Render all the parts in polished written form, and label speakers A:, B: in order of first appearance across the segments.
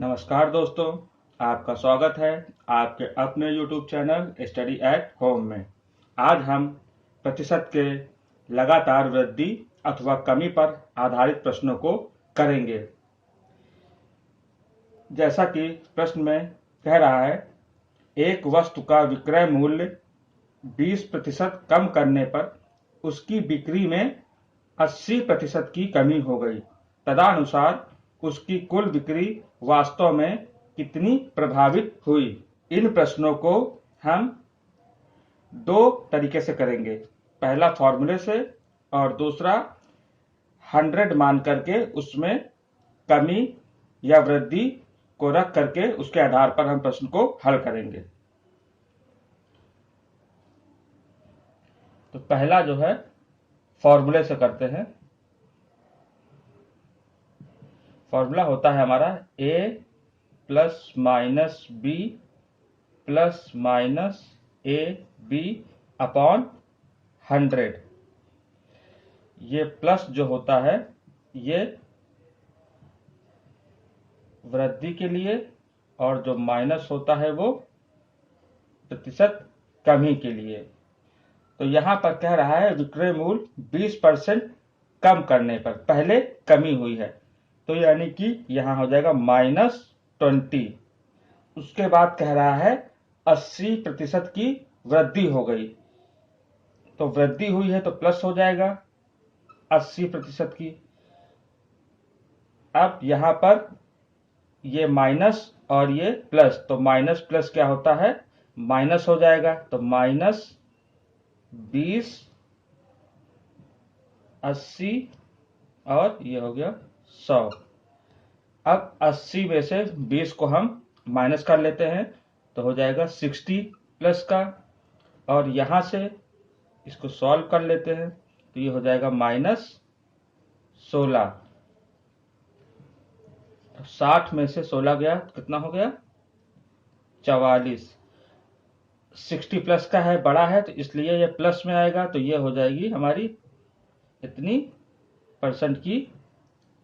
A: नमस्कार दोस्तों, आपका स्वागत है आपके अपने YouTube channel study at home में। आज हम प्रतिशत के लगातार वृद्धि अथवा कमी पर आधारित प्रश्नों को करेंगे। जैसा कि प्रश्न में कह रहा है, एक वस्तु का विक्रय मूल्य 20% कम करने पर उसकी बिक्री में 80% की कमी हो गई। तदनुसार उसकी कुल बिक्री वास्तव में कितनी प्रभावित हुई। इन प्रश्नों को हम दो तरीके से करेंगे, पहला फॉर्मूले से और दूसरा 100 मान करके उसमें कमी या वृद्धि को रख करके उसके आधार पर हम प्रश्न को हल करेंगे। तो पहला जो है फॉर्मूले से करते हैं। फॉर्मूला होता है हमारा a plus minus B plus minus A B upon 100। ये प्लस जो होता है ये वृद्धि के लिए और जो माइनस होता है वो प्रतिशत कमी के लिए। तो यहाँ पर कह रहा है विक्रय मूल्य 20% कम करने पर पहले कमी हुई है, तो यानी कि यहाँ हो जाएगा -20। उसके बाद कह रहा है 80% की वृद्धि हो गई, तो वृद्धि हुई है तो प्लस हो जाएगा 80% की। अब यहाँ पर ये माइनस और ये प्लस, तो माइनस प्लस क्या होता है, माइनस हो जाएगा, तो -20 80 और ये हो गया 100। अब 80 में से 20 को हम माइनस कर लेते हैं तो हो जाएगा 60 प्लस का, और यहां से इसको सॉल्व कर लेते हैं तो ये हो जाएगा -16। 60 में से 16 गया तो कितना हो गया, 44। 60 प्लस का है, बड़ा है, तो इसलिए ये प्लस में आएगा, तो ये हो जाएगी हमारी इतनी % की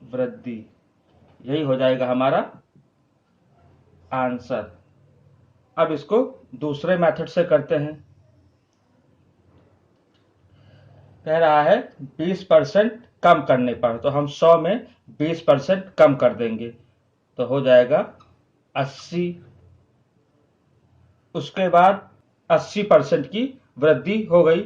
A: वृद्धि। यही हो जाएगा हमारा आंसर। अब इसको दूसरे मेथड से करते हैं। कह रहा है 20% कम करने पर, तो हम 100 में 20% कम कर देंगे तो हो जाएगा 80। उसके बाद 80% की वृद्धि हो गई,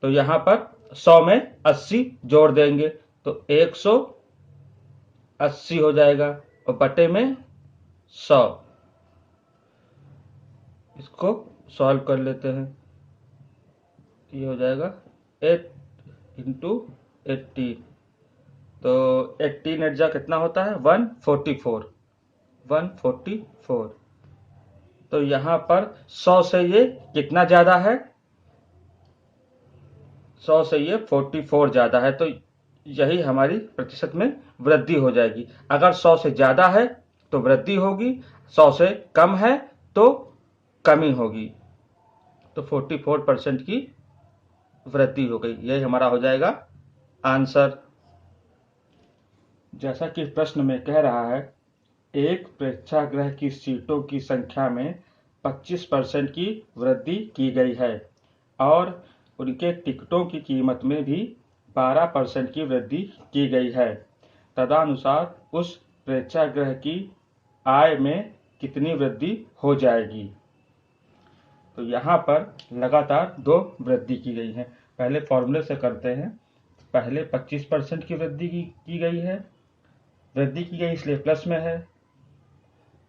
A: तो यहाँ पर 100 में 80 जोड़ देंगे तो 180 हो जाएगा और बटे में 100। इसको सॉल्व कर लेते हैं, ये हो जाएगा 8 इंटू 18, तो 18 एट जा कितना होता है 144। तो यहाँ पर 100 से ये कितना ज्यादा है, 100 से ये 44 ज्यादा है, तो यही हमारी प्रतिशत में वृद्धि हो जाएगी। अगर 100 से ज्यादा है तो वृद्धि होगी, 100 से कम है तो कमी होगी, तो 44% की वृद्धि हो गई। यही हमारा हो जाएगा आंसर। जैसा कि प्रश्न में कह रहा है, एक प्रेक्षागृह की सीटों की संख्या में 25% की वृद्धि की गई है और उनके टिकटों की कीमत में भी 12% की वृद्धि की गई है। तदनुसार उस प्रेक्षागृह की आय में कितनी वृद्धि हो जाएगी। तो यहाँ पर लगातार दो वृद्धि की गई है। पहले फॉर्मूले से करते हैं। पहले 25% की वृद्धि की गई है, वृद्धि की गई इसलिए प्लस में है।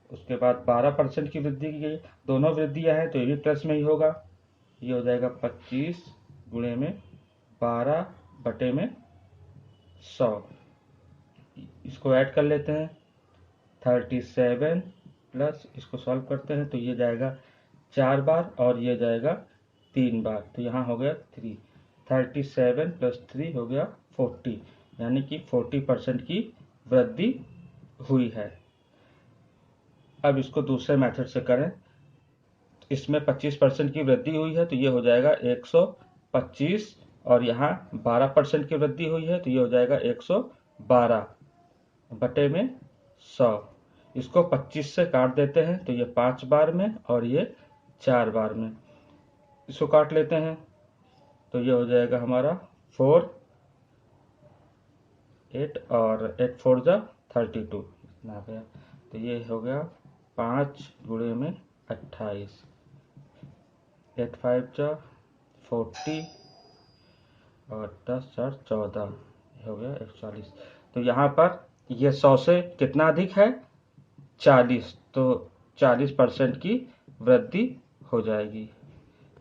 A: उसके बाद 12% की वृद्धि की गई, दोनों वृद्धियां हैं तो ये भी प्लस में ही होगा। ये हो जाएगा 25 गुणे में 12 बटे में 100। इसको ऐड कर लेते हैं, 37 प्लस इसको सॉल्व करते हैं तो ये जाएगा 4 बार और ये जाएगा 3 बार, तो यहाँ हो गया 3। 37 प्लस 3 हो गया 40, यानी कि 40% की वृद्धि हुई है। अब इसको दूसरे मेथड से करें। इसमें 25% की वृद्धि हुई है तो ये हो जाएगा 125, और यहाँ 12% की वृद्धि हुई है तो ये हो जाएगा 112 बटे में 100। इसको 25 से काट देते हैं तो ये 5 बार में और ये 4 बार में। इसको काट लेते हैं तो ये हो जाएगा हमारा 4 8 और 8 4 जा 32 इतना आ गया। तो ये हो गया 5 गुणे में 28, 8 5 जा 40 और 10 4 14 हो गया 140। तो यहाँ पर ये 100 से कितना अधिक है 40, तो 40% की वृद्धि हो जाएगी।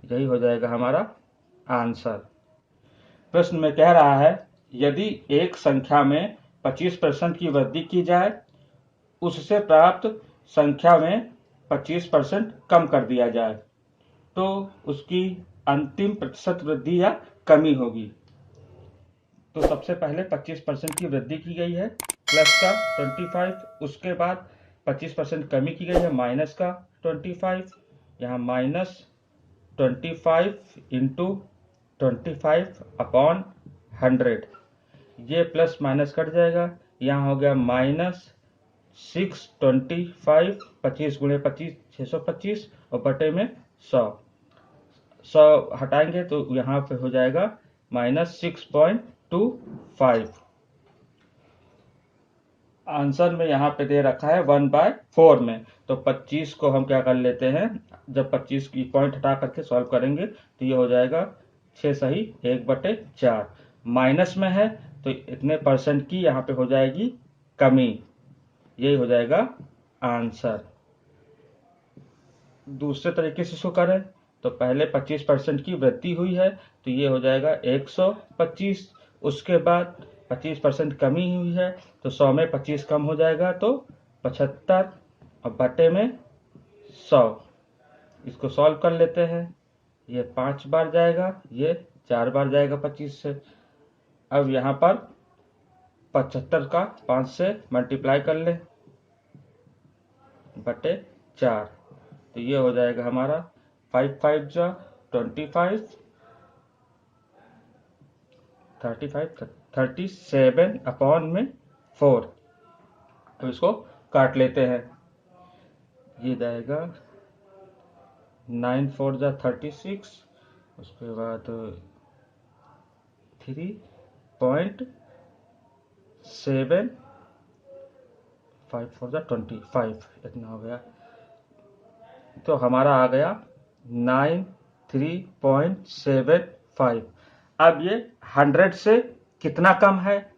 A: यही हो जाएगा हमारा आंसर। प्रश्न में कह रहा है यदि एक संख्या में 25% की वृद्धि की जाए उससे प्राप्त संख्या में 25% कम कर दिया जाए तो उसकी अंतिम प्रतिशत वृद्धि या कमी होगी। तो सबसे पहले 25% की वृद्धि की गई है प्लस का 25, उसके बाद 25% कमी की गई है माइनस का 25, यहाँ -25 इंटू 25 अपॉन 100, ये प्लस माइनस कट जाएगा, यहाँ हो गया -625, 25 गुणे 25 625 और बटे में 100 हटाएंगे तो यहाँ पे हो जाएगा -6.25। आंसर में यहाँ पे दे रखा है 1/4 में, तो 25 को हम क्या कर लेते हैं, जब 25 की पॉइंट हटा करके सॉल्व करेंगे तो ये हो जाएगा 6 सही 1/4। माइनस में है तो इतने परसेंट की यहाँ पे हो जाएगी कमी, यही हो जाएगा आंसर। दूसरे तरीके से इसको करें तो पहले 25% की वृद्धि हुई है तो ये हो जाएगा 125, उसके बाद 25% कमी हुई है तो 100 में 25 कम हो जाएगा तो 75 और बटे में 100। इसको सॉल्व कर लेते हैं, ये 5 बार जाएगा, ये 4 बार जाएगा 25 से। अब यहाँ पर 75 का 5 से मल्टीप्लाई कर ले बटे 4, तो ये हो जाएगा हमारा 5 5 जा 25, 37 अपॉन में 4। अब इसको काट लेते हैं, ये जाएगा 9 4 जा 36, उसके बाद 3.7, 5 4 जा 25 इतना हो गया। तो हमारा आ गया 93.75। अब ये 100 से कितना कम है,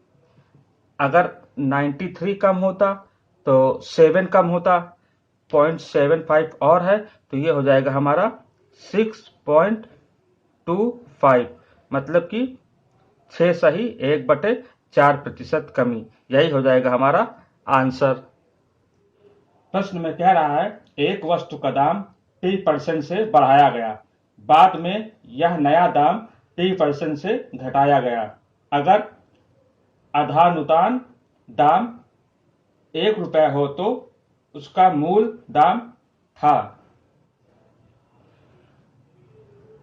A: अगर 93 कम होता तो 7 कम होता, 0.75 और है तो ये हो जाएगा हमारा 6.25, मतलब कि 6 सही 1/4% कमी, यही हो जाएगा हमारा आंसर। प्रश्न में कह रहा है एक वस्तु का दाम T% से बढ़ाया गया, बाद में यह नया दाम T% से घटाया गया, अगर आधानुतान दाम 1 रुपया हो तो उसका मूल दाम था।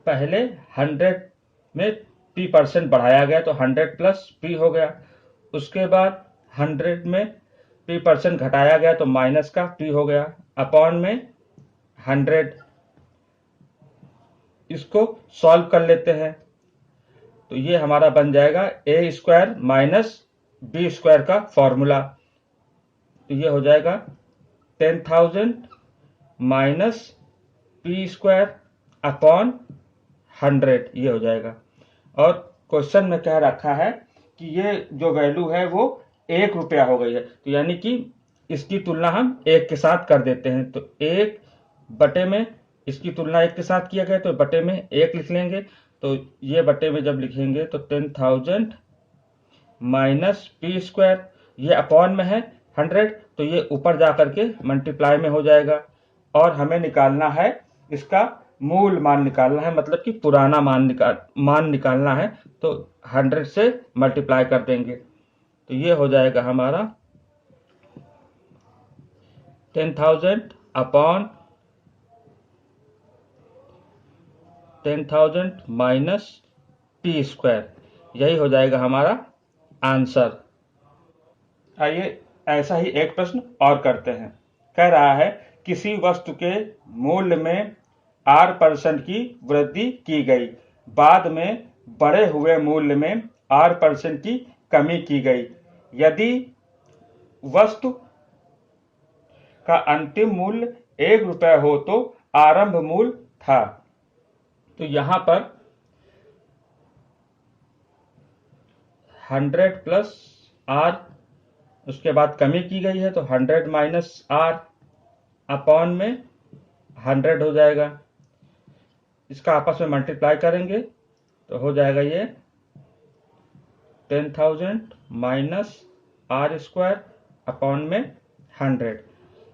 A: पहले 100 में P% बढ़ाया गया तो 100 प्लस P हो गया, उसके बाद 100 में P% घटाया गया तो माइनस का P हो गया, अपॉन में 100। इसको सॉल्व कर लेते हैं तो ये हमारा बन जाएगा A² माइनस B² का फॉर्मूला, तो ये हो जाएगा 10,000 माइनस P² अपॉन 100, ये हो जाएगा। और क्वेश्चन में कह रखा है कि ये जो वैल्यू है वो 1 रुपया हो गई है, तो यानी कि इसकी तुलना हम 1 के साथ कर देते हैं, तो 1 बटे में इसकी तुलना 1 के साथ किया गया तो बटे में 1 लिख लेंगे, तो ये बटे में जब लिखेंगे तो 10,000 माइनस P², ये अपॉन में है 100 तो ये ऊपर जा करके मल्टीप्लाई में हो जाएगा, और हमें निकालना है इसका मूल मान निकालना है, मतलब कि पुराना मान निकालना है, तो 100 से मल्टीप्लाई कर देंगे तो ये हो जाएगा हमारा 10,000 अपॉन 10,000 माइनस P², यही हो जाएगा हमारा आंसर। आइए ऐसा ही एक प्रश्न और करते हैं। कह रहा है किसी वस्तु के मूल्य में R% की वृद्धि की गई, बाद में बढ़े हुए मूल्य में R% की कमी की गई। यदि वस्तु का अंतिम मूल्य ₹1 हो तो आरंभ मूल्य था। तो यहां पर 100 प्लस R, उसके बाद कमी की गई है तो 100 माइनस R अपॉन में 100 हो जाएगा। इसका आपस में मल्टीप्लाई करेंगे तो हो जाएगा ये 10,000 माइनस R² अपॉन में 100।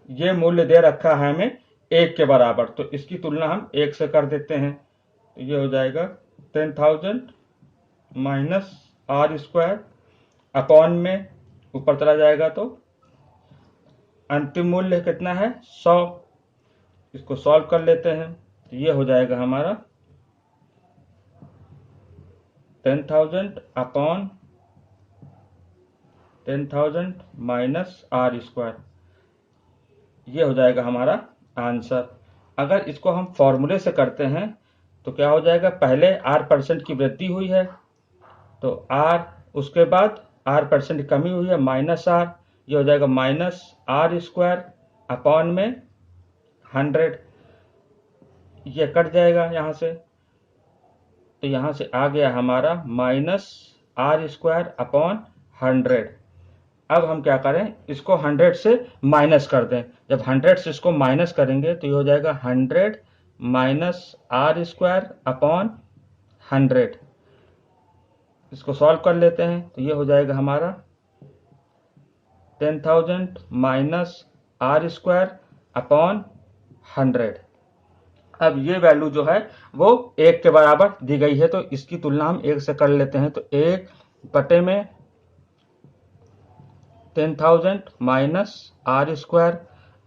A: ये मूल्य दे रखा है हमें 1 के बराबर, तो इसकी तुलना हम 1 से कर देते हैं। तो ये हो जाएगा 10,000 माइनस R² अपॉन में ऊपर चला जाएगा तो अंतिम मूल्य कितना है 100। इसको सॉल्व कर लेते हैं तो ये हो जाएगा हमारा 10,000 अपॉन 10,000 माइनस R²। ये हो जाएगा हमारा आंसर। अगर इसको हम फॉर्मूले से करते हैं तो क्या हो जाएगा, पहले R% की वृद्धि हुई है तो R, उसके बाद R% कमी हुई है माइनस R, ये हो जाएगा माइनस R² अपॉन में 100। ये कट जाएगा यहाँ से, तो यहाँ से आ गया हमारा माइनस R² अपॉन 100। अब हम क्या करें, इसको 100 से माइनस कर दें। जब 100 से इसको माइनस करेंगे तो ये हो जाएगा 100 माइनस R² अपॉन 100। इसको सॉल्व कर लेते हैं तो ये हो जाएगा हमारा 10,000 माइनस R² अपॉन 100। अब ये वैल्यू जो है वो 1 के बराबर दी गई है तो इसकी तुलना हम 1 से कर लेते हैं। तो 1 बटे में 10,000 माइनस R²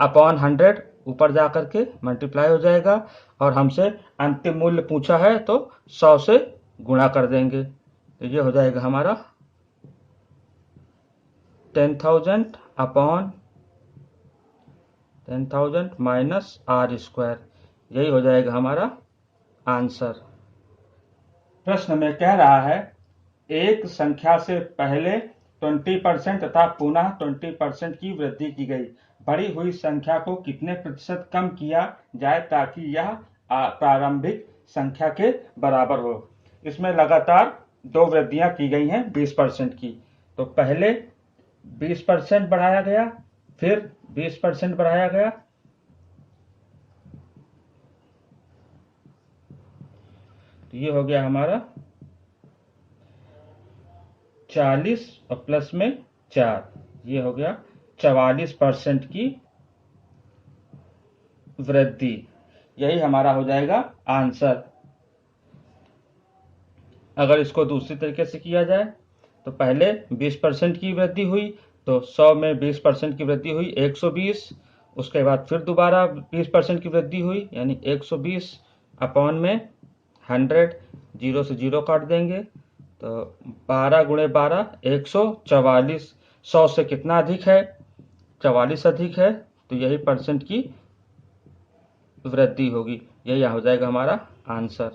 A: अपॉन 100 ऊपर जा करके मल्टीप्लाई हो जाएगा, और हमसे अंतिम मूल्य पूछा है तो 100 से गुणा कर देंगे। तो ये हो जाएगा हमारा 10,000 अपॉन 10,000 माइनस R²। यही हो जाएगा हमारा आंसर। प्रश्न में कह रहा है एक संख्या से पहले 20% तथा पुनः 20% की वृद्धि की गई, बढ़ी हुई संख्या को कितने प्रतिशत कम किया जाए ताकि यह प्रारंभिक संख्या के बराबर हो। इसमें लगातार दो वृद्धियां की गई हैं 20% की। तो पहले 20% बढ़ाया गया, फिर 20% बढ़ाया गया, तो ये हो गया हमारा 40 और प्लस में 4, ये हो गया 44% की वृद्धि। यही हमारा हो जाएगा आंसर। अगर इसको दूसरी तरीके से किया जाए तो पहले 20% की वृद्धि हुई तो 100 में 20% की वृद्धि हुई 120, उसके बाद फिर दोबारा 20% की वृद्धि हुई यानी 120 अपॉन में 100, 0 से 0 काट देंगे तो 12 गुणे 12 144। 100 से कितना अधिक है, 44 अधिक है, तो यही परसेंट की वृद्धि होगी। यही हो जाएगा हमारा आंसर।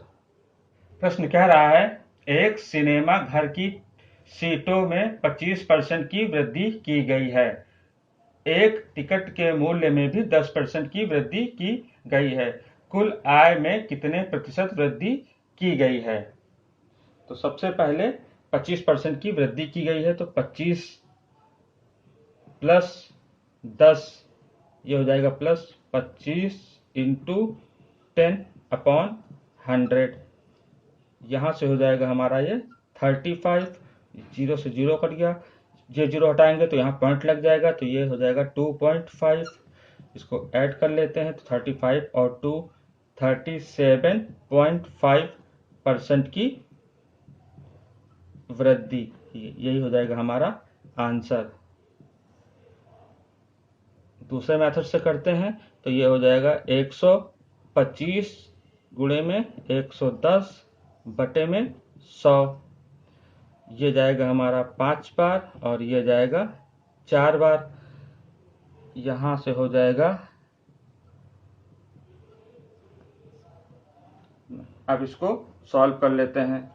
A: प्रश्न कह रहा है एक सिनेमा घर की सीटों में 25% की वृद्धि की गई है, एक टिकट के मूल्य में भी 10% की वृद्धि की गई है, कुल आय में कितने प्रतिशत वृद्धि की गई है। तो सबसे पहले 25% की वृद्धि की गई है तो 25 प्लस 10, ये हो जाएगा प्लस 25 इंटू 10 अपॉन 100। यहाँ से हो जाएगा हमारा ये 35, 0 से 0 कट गया, ये 0 हटाएंगे तो यहाँ पॉइंट लग जाएगा तो ये हो जाएगा 2.5। इसको ऐड कर लेते हैं तो 35 और 2 37.5% की वृद्धि। यही हो जाएगा हमारा आंसर। दूसरे मेथड से करते हैं तो ये हो जाएगा 125 गुणे में 110 बटे में 100, ये जाएगा हमारा 5 बार और ये जाएगा 4 बार, यहाँ से हो जाएगा। अब इसको सॉल्व कर लेते हैं।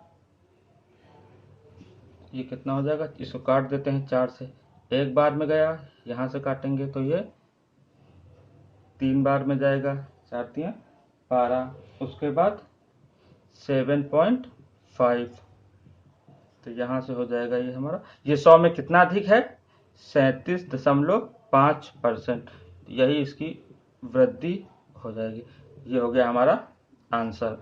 A: ये कितना हो जाएगा, इसको काट देते हैं 4 से। एक बार में गया, यहाँ से काटेंगे तो ये 3 बार में जाएगा, 4 3 12। उसके बाद 7.5, तो यहाँ से हो जाएगा ये हमारा। ये 100 में कितना अधिक है, 37.5%। यही इसकी वृद्धि हो जाएगी। ये हो गया हमारा आंसर।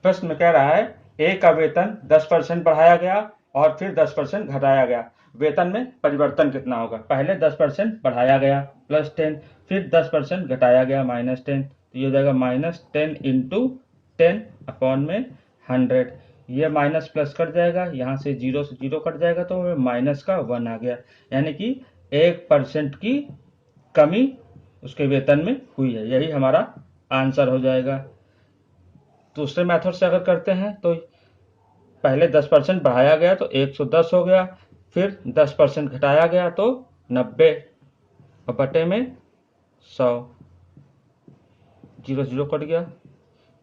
A: प्रश्न में कह रहा है ए का वेतन 10% बढ़ाया गया और फिर 10% घटाया गया, वेतन में परिवर्तन कितना होगा। पहले 10% बढ़ाया गया +10, फिर 10% घटाया गया -10, तो ये हो जाएगा -10 इंटू 10 अपॉन में 100। ये माइनस प्लस कट जाएगा, यहाँ से 0 से 0 कट जाएगा तो माइनस का 1 आ गया, यानी कि 1% की कमी उसके वेतन में हुई है। यही हमारा आंसर हो जाएगा। दूसरे मेथड से अगर करते हैं तो पहले 10% बढ़ाया गया तो 110 हो गया, फिर 10% घटाया गया तो 90 और बटे में 100, 0 0 कट गया,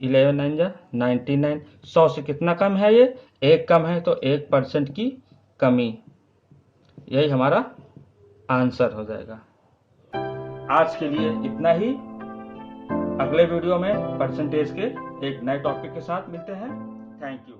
A: 11 9 जा 99। 100 से कितना कम है, ये 1 कम है, तो 1% की कमी। यही हमारा आंसर हो जाएगा। आज के लिए इतना ही। अगले वीडियो में परसेंटेज के एक नए टॉपिक के साथ मिलते हैं। Thank you.